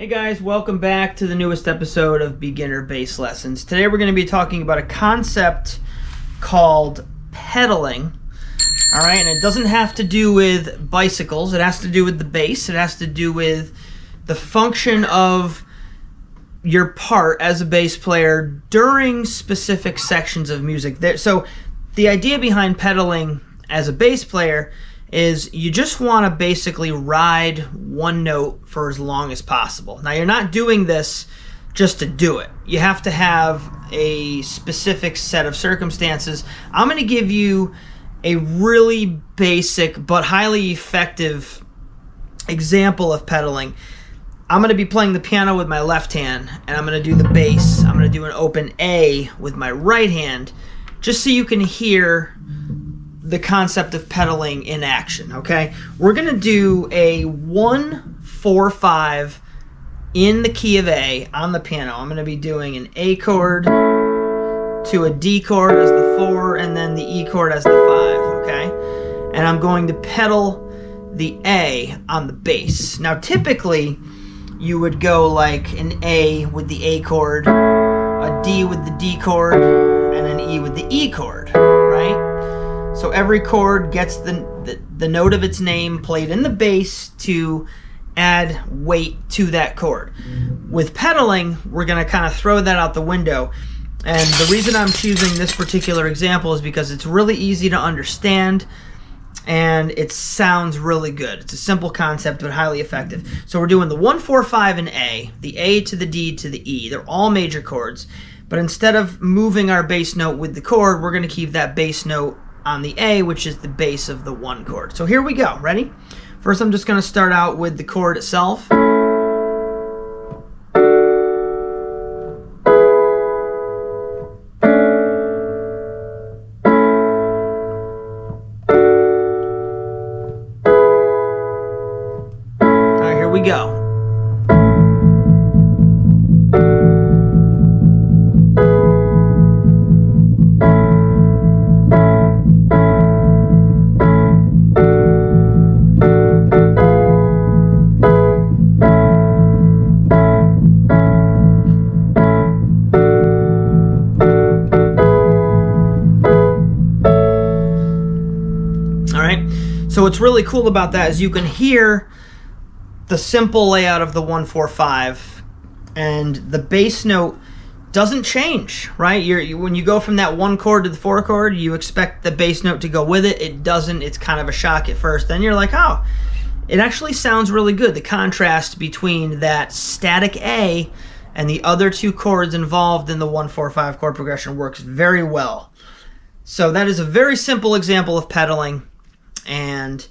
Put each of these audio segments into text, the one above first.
Hey guys, welcome back to the newest episode of Beginner Bass Lessons. Today we're going to be talking about a concept called pedaling. Alright, and it doesn't have to do with bicycles, it has to do with the bass, it has to do with the function of your part as a bass player during specific sections of music. So the idea behind pedaling as a bass player is you just want to basically ride one note for as long as possible. Now, you're not doing this just to do it. You have to have a specific set of circumstances. I'm going to give you a really basic but highly effective example of pedaling. I'm going to be playing the piano with my left hand, and I'm going to do the bass. I'm going to do an open A with my right hand, just so you can hear the concept of pedaling in action, okay? We're going to do a 1-4-5 in the key of A on the piano. I'm going to be doing an A chord to a D chord as the 4 and then the E chord as the 5, okay? And I'm going to pedal the A on the bass. Now, typically, you would go like an A with the A chord, a D with the D chord, and an E with the E chord, right? So every chord gets the note of its name played in the bass to add weight to that chord. With pedaling, we're going to kind of throw that out the window. And the reason I'm choosing this particular example is because it's really easy to understand and it sounds really good. It's a simple concept but highly effective. So we're doing the 1-4-5 in A, the A to the D to the E. They're all major chords. But instead of moving our bass note with the chord, we're going to keep that bass note on the A, which is the bass of the 1 chord. So here we go. Ready? First, I'm just going to start out with the chord itself. All right, here we go. So what's really cool about that is you can hear the simple layout of the 1-4-5, and the bass note doesn't change, right? When you go from that 1 chord to the 4 chord, you expect the bass note to go with it. It doesn't. It's kind of a shock at first. Then you're like, oh, it actually sounds really good. The contrast between that static A and the other 2 chords involved in the 1-4-5 chord progression works very well. So that is a very simple example of pedaling. And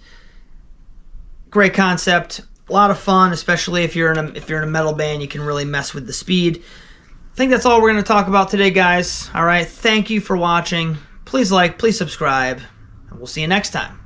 great concept, a lot of fun, especially if you're in a metal band. You can really mess with the speed. I think that's all we're going to talk about today, guys. All right, thank you for watching. Please like, please subscribe, and we'll see you next time.